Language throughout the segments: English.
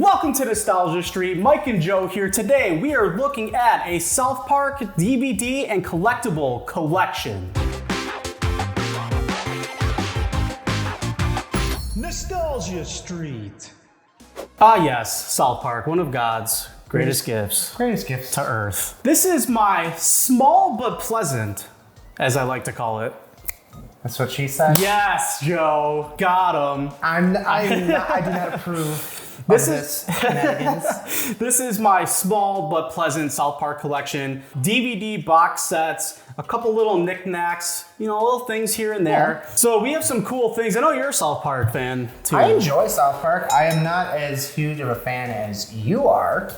Welcome to Nostalgia Street. Mike and Joe here. Today we are looking at a South Park DVD and collectible collection. Nostalgia Street. Ah yes, South Park, one of God's greatest gifts to Earth. This is my small but pleasant, as I like to call it. That's what she said? Yes, Joe. Got him. I do not approve this shenanigans. This is my small but pleasant South Park collection. DVD box sets, a couple little knickknacks, little things here and there. Yeah. So we have some cool things. I know you're a South Park fan too. I enjoy South Park. I am not as huge of a fan as you are,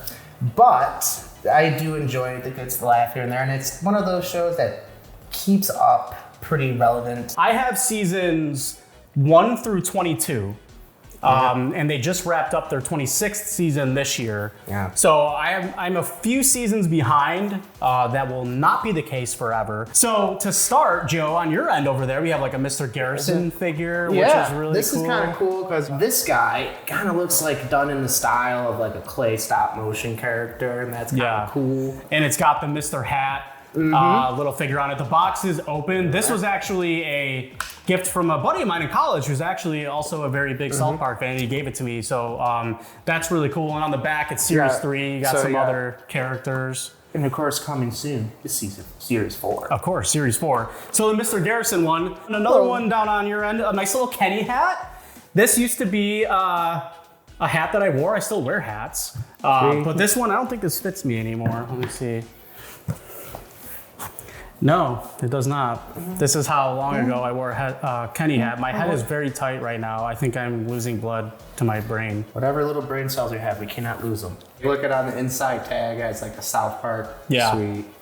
but I do enjoy the good laugh here and there, and it's one of those shows that keeps up pretty relevant. I have seasons 1 through 22. And they just wrapped up their 26th season this year. Yeah. So I'm a few seasons behind. That will not be the case forever. So to start, Joe, on your end over there, we have like a Mr. Garrison figure, which is really this cool. is kind of cool because this guy kind of looks like done in the style of like a clay stop motion character, and that's kind of cool. And it's got the Mr. Hat little figure on it. The box is open. This was actually a gift from a buddy of mine in college who's actually also a very big South Park fan, and he gave it to me. So that's really cool. And on the back, it's Series 3. You got some other characters. And of course, coming soon is Series 4. Of course, Series 4. So the Mr. Garrison one. And another one down on your end, a nice little Kenny hat. This used to be a hat that I wore. I still wear hats. But this one, I don't think this fits me anymore. Let me see. No, it does not. This is how long ago I wore a Kenny hat. My head is very tight right now. I think I'm losing blood to my brain. Whatever little brain cells we have, we cannot lose them. Look at on the inside tag, it's like a South Park. Yeah.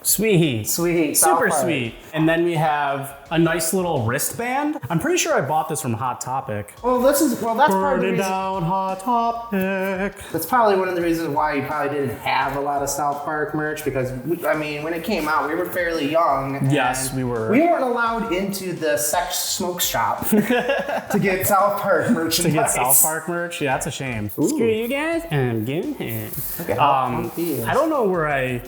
Sweet. Super sweet. And then we have a nice little wristband. I'm pretty sure I bought this from Hot Topic. Well, that's part of the Burn it reason. down, Hot Topic. That's probably one of the reasons why you probably didn't have a lot of South Park merch, because when it came out, we were fairly young. Yes, we were. We weren't allowed into the sex smoke shop to get South Park merchandise. To get South Park merch? Yeah, that's a shame. Ooh. Screw you guys, I'm getting it. Okay, how funky is- I don't know where I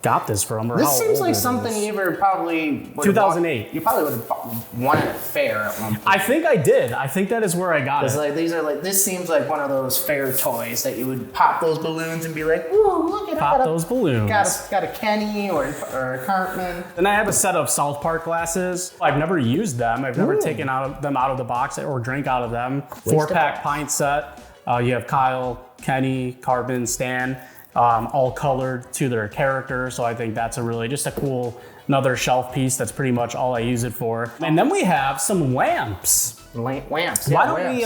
got this from or This how seems old like it something is. you ever probably... 2008. You probably would have won at a fair at one point. I think I did. I think that is where I got it. This seems like one of those fair toys that you would pop those balloons and be like, ooh, look at Pop those balloons. Got a Kenny or a Cartman. And I have a set of South Park glasses. I've never used them. I've never taken them out of the box or drank out of them. 4-pack pint set. You have Kyle, Kenny, Cartman, Stan, all colored to their character. So I think that's just a cool, another shelf piece. That's pretty much all I use it for. And then we have some lamps. Lamps. Why don't we,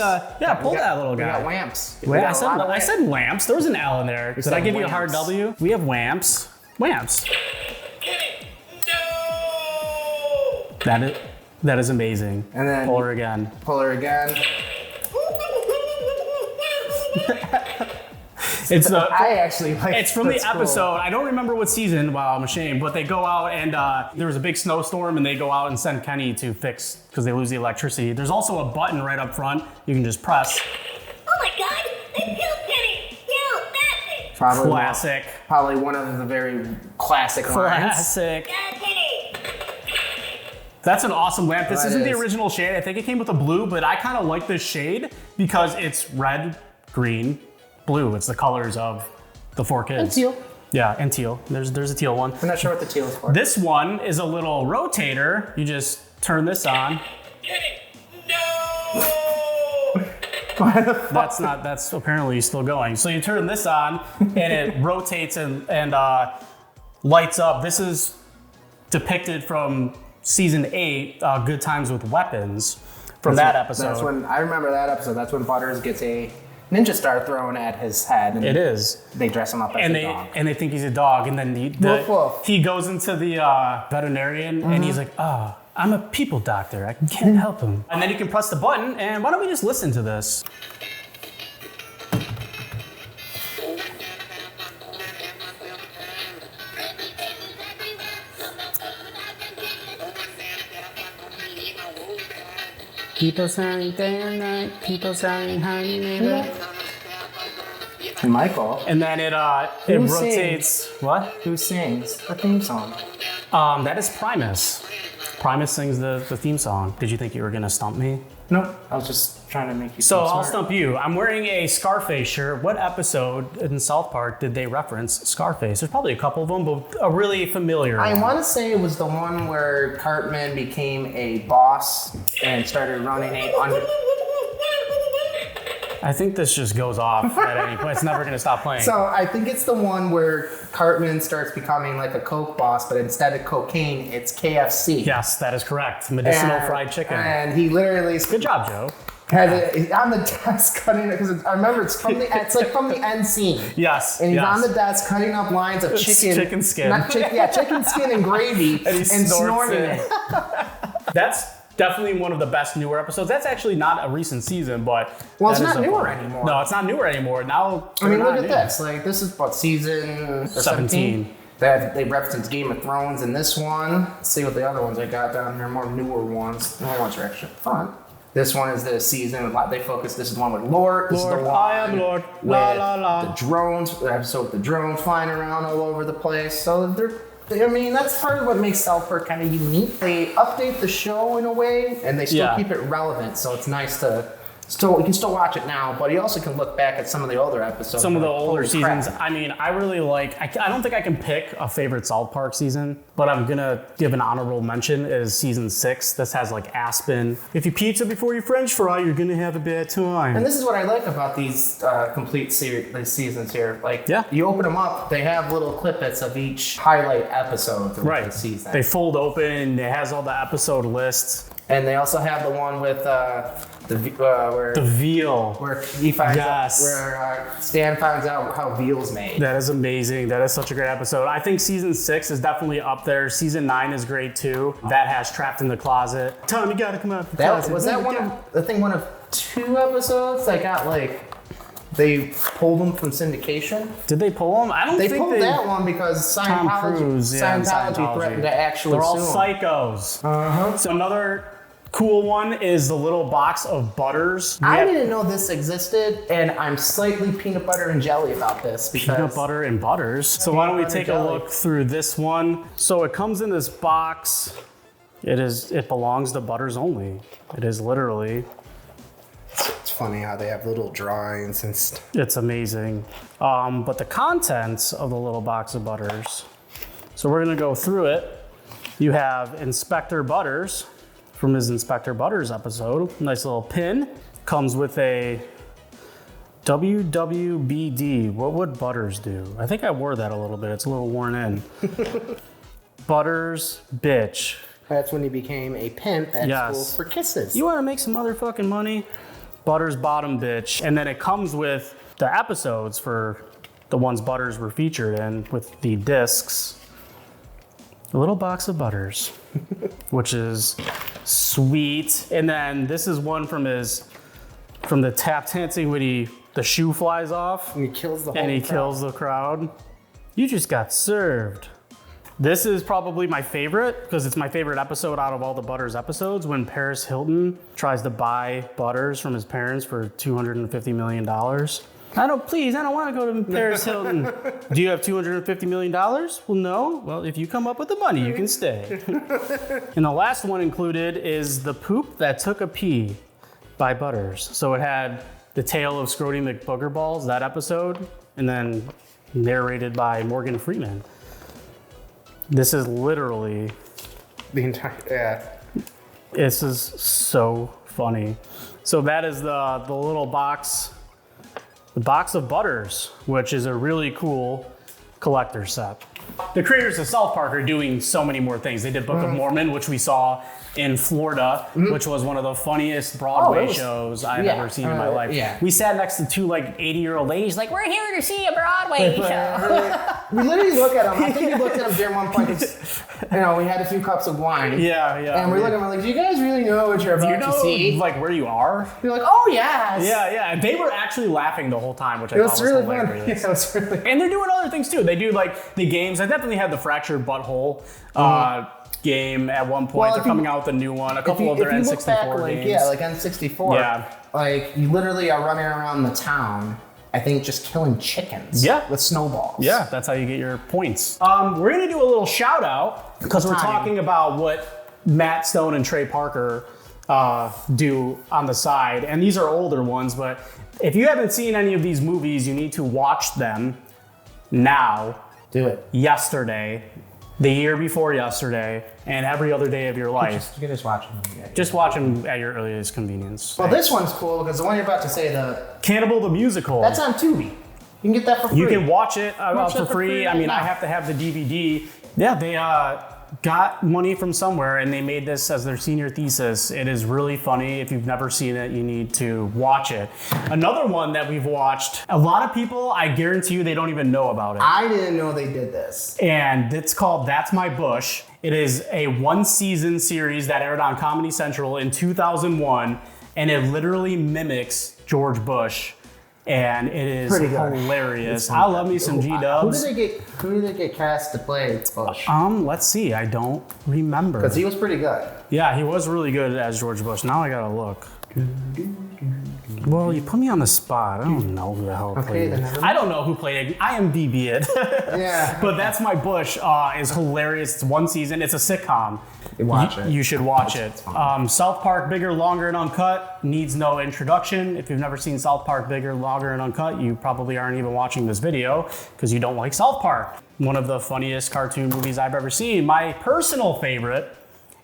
pull that little guy. We got lamps. Wait, I said lamps. There was an L in there. Did I give you a hard W? We have lamps. Lamps. No! That is amazing. And then pull her again. Pull her again. I actually like. It's from the that's episode. cool. I don't remember what season. Wow, I'm ashamed. But they go out and there was a big snowstorm, and they go out and send Kenny to fix because they lose the electricity. There's also a button right up front you can just press. Oh my God! They killed Kenny. Kill that thing. Classic. Probably one of the very classic lines. Classic. God, Kenny. That's an awesome lamp. This That isn't the is. original shade. I think it came with a blue, but I kind of like this shade because it's red, green, blue. It's the colors of the 4 kids. And teal. Yeah, and teal. There's a teal one. I'm not sure what the teal is for. This one is a little rotator. You just turn this on. Kenny. No. That's apparently still going. So you turn this on and it rotates and lights up. This is depicted from season 8, Good Times with Weapons, from that episode. That's when I remember that episode. That's when Butters gets a ninja star thrown at his head. And It is. They dress him up as a dog. And they think he's a dog. And then Woof, woof. he goes into the veterinarian and he's like, I'm a people doctor. I can't help him. And then you can press the button. And why don't we just listen to this? People saying day and night, people saying honey neighbor. And Michael. And then it Who rotates. What? Who sings the theme song? That is Primus. Primus sings the theme song. Did you think you were gonna stump me? Nope. I was just trying to make you So seem I'll smart. stump you. I'm wearing a Scarface shirt. What episode in South Park did they reference Scarface? There's probably a couple of them, but a really familiar I one. want to say it was the one where Cartman became a boss and started running a under. I think this just goes off at any point. It's never gonna stop playing. So I think it's the one where Cartman starts becoming like a Coke boss, but instead of cocaine, it's KFC. Yes, that is correct. Medicinal And- fried chicken. And he literally Good job, Joe. has it on the desk cutting it because I remember it's like from the end scene. Yes. And he's yes. on the desk cutting up lines of It's chicken. chicken skin. Not chicken, yeah, chicken skin and gravy And he snorts snorting it. it. That's definitely one of the best newer episodes. That's actually not a recent season, but Well, it's that not is a newer fun- anymore. No, it's not newer anymore. Now, I mean, they're look not at new. this. Like, this is what, season 17. They reference Game of Thrones in this one. Let's see what the other ones I got down here, more newer ones. Newer ones are extra fun. This one is the season with they focus. This is the one with Lord. This Lord, is the one I am Lord. La, with la, la. the drones. The episode with the drones flying around all over the place. So I mean, that's part of what makes South Park kind of unique. They update the show in a way, and they still Yeah. keep it relevant. So it's nice to you can still watch it now, but you also can look back at some of the older episodes. Some of the and like, older holy crap. seasons. I mean, I really like. I don't think I can pick a favorite South Park season, but I'm gonna give an honorable mention is season 6. This has like Aspen. If you pizza before you French fry, you're gonna have a bad time. And this is what I like about these complete these seasons here. Like, Yeah. you open them up, they have little clippets of each highlight episode of Right. the season. They fold open. It has all the episode lists. And they also have the one with where The veal. where he finds Yes. out where Stan finds out how veal's made. That is amazing. That is such a great episode. I think season 6 is definitely up there. Season 9 is great too. That has Trapped in the Closet. Tom, you gotta come out. The That closet. was that one of one of 2 episodes that got like they pulled them from syndication. Did they pull them? I don't They think pulled that one because Tom Scientology, Cruise, yeah, and Scientology threatened to actually They're all sue 'em. psychos. Uh-huh. So another cool one is the little box of butters. We I have didn't know this existed, and I'm slightly peanut butter and jelly about this because peanut butter and butters. So why don't we butter take a jelly. look through this one? So it comes in this box. It belongs to Butters only. It is literally. It's funny how they have little drawings and stuff. It's amazing. But the contents of the little box of butters. So we're gonna go through it. You have Inspector Butters from his Inspector Butters episode. Nice little pin. Comes with a WWBD. What would Butters do? I think I wore that a little bit. It's a little worn in. Butters, bitch. That's when he became a pimp at Yes. school for kisses. You wanna make some motherfucking money? Butters bottom bitch. And then it comes with the episodes for the ones Butters were featured in with the discs. A little box of Butters, which is sweet. And then this is one from the tap dancing when the shoe flies off and he kills the whole and he crowd. kills the crowd. You just got served. This is probably my favorite because it's my favorite episode out of all the Butters episodes when Paris Hilton tries to buy Butters from his parents for $250 million. I don't want to go to Paris Hilton. Do you have $250 million? Well, no. Well, if you come up with the money, you can stay. And the last one included is The Poop That Took a Pee by Butters. So it had the tale of Scrody McBoogerballs, that episode, and then narrated by Morgan Freeman. This is literally, The entire, yeah. this is so funny. So that is the little box, the box of Butters, which is a really cool collector set. The creators of South Park are doing so many more things. They did Book of Mormon, which we saw in Florida, which was one of the funniest Broadway shows I've ever seen in my life. yeah. We sat next to 2 like 80-year-old ladies, like, we're here to see a Broadway show. We literally look at him. I think we looked at him during one point. 'Cause, we had a few cups of wine. Yeah. And we're looking at him like, do you guys really know what you're about Do you know to see? like where you are? We're like, oh, yes. Yeah. And they were actually laughing the whole time, which I It thought was was really fun. hilarious. Yeah, it was really And they're doing other things too. They do like the games. I definitely had the Fractured Butthole game at one point. Well, they're if you- coming out with a new one. A couple of if their you N64 look back, like, games. yeah, like N64. Yeah. Like, you literally are running around the town. I think, just killing chickens. Yeah. With snowballs. Yeah, that's how you get your points. We're gonna do a little shout out because we're talking about what Matt Stone and Trey Parker do on the side, and these are older ones. But if you haven't seen any of these movies, you need to watch them now. Do it. Yesterday, the year before yesterday, and every other day of your life. You can just watch them. Just watch them at your earliest convenience. Well, this one's cool because the one you're about to say, Cannibal the Musical. that's on Tubi. You can get that for free. You can watch it Watch for it for free. free I mean, right I now. have to have the DVD. Yeah, they got money from somewhere and they made this as their senior thesis. It is really funny. If you've never seen it, you need to watch it. Another one that we've watched, a lot of people, I guarantee you, they don't even know about it. I didn't know they did this. And it's called That's My Bush. It is a one-season series that aired on Comedy Central in 2001, and it literally mimics George Bush. And it is Pretty good. hilarious. I love me some G-dubs. Who did they get cast to play Bush? Let's see. I don't remember. Because he was pretty good. Yeah, he was really good as George Bush. Now I gotta look. Well, you put me on the spot. I don't know who the hell played then it. never I don't know who played it. IMDb it. Yeah. But That's My Bush is hilarious. It's one season. It's a sitcom. Watch it. You should watch it. South Park Bigger, Longer, and Uncut needs no introduction. If you've never seen South Park Bigger, Longer, and Uncut, you probably aren't even watching this video because you don't like South Park. One of the funniest cartoon movies I've ever seen. My personal favorite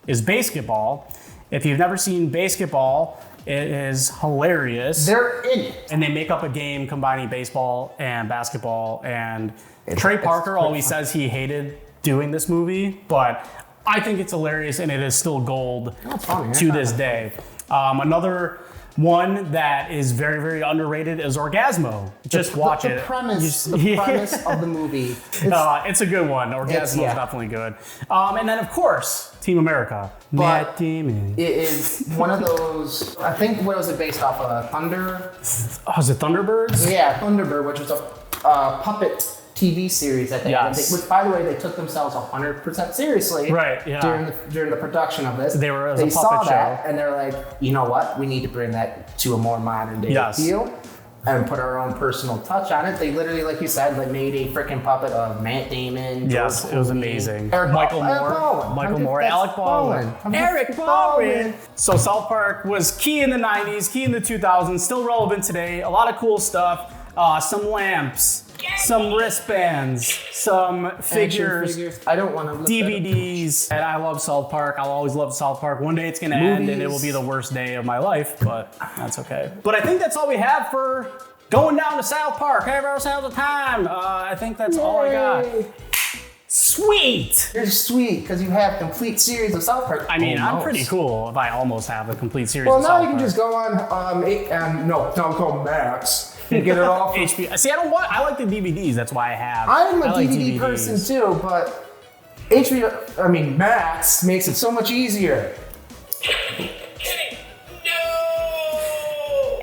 is Basketball. If you've never seen Basketball, it is hilarious. They're in it. And they make up a game combining baseball and basketball. And Trey Parker always says he hated doing this movie, but I think it's hilarious and it is still gold funny. to this day. Another one that is very, very underrated is Orgasmo. Just watch the it. Premise of the movie. It's a good one. Orgasmo is definitely good. And then, of course, Team America. Matt Damon. It is one of those, I think, what was it based off of? Thunder? Oh, is it Thunderbirds? Yeah, Thunderbird, which was a puppet TV series that they Yes. which, by the way, they took themselves 100% seriously. Right, yeah. During the production of this. They were as a They saw puppet that show. and they're like, you know what? We need to bring that to a more modern day Yes. feel and put our own personal touch on it. They literally, like you said, like made a freaking puppet of Matt Damon. Yes, George it was Clooney, Amazing. Eric Michael Baldwin. Moore, Alec Baldwin, Eric Baldwin. So South Park was key in the 90s, key in the 2000s, still relevant today. A lot of cool stuff. Some lamps, some wristbands, some figures. I don't want to look DVDs, and I love South Park. I'll always love South Park. One day it's gonna end and it will be the worst day of my life, but that's okay. But I think that's all we have for going down to South Park. Have ourselves a time. I think that's all I got. Sweet! You're sweet because you have complete series of South Park. I mean, I'm Almost. pretty cool if I almost have a complete series Well, of now South you can Park. just go on, don't go Max and get it all. HBO. See, I like the DVDs. That's why I have. I'm a I like DVD DVDs. person too, but Max makes it so much easier.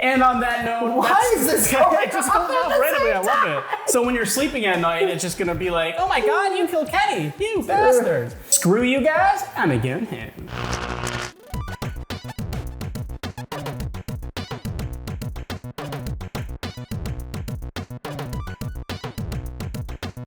And on that note, Why is this going it just on goes off at the randomly. same I love it. So when you're sleeping at night, it's just gonna be like, oh my god, you killed Kenny, you bastard. Screw you guys, I'm again him.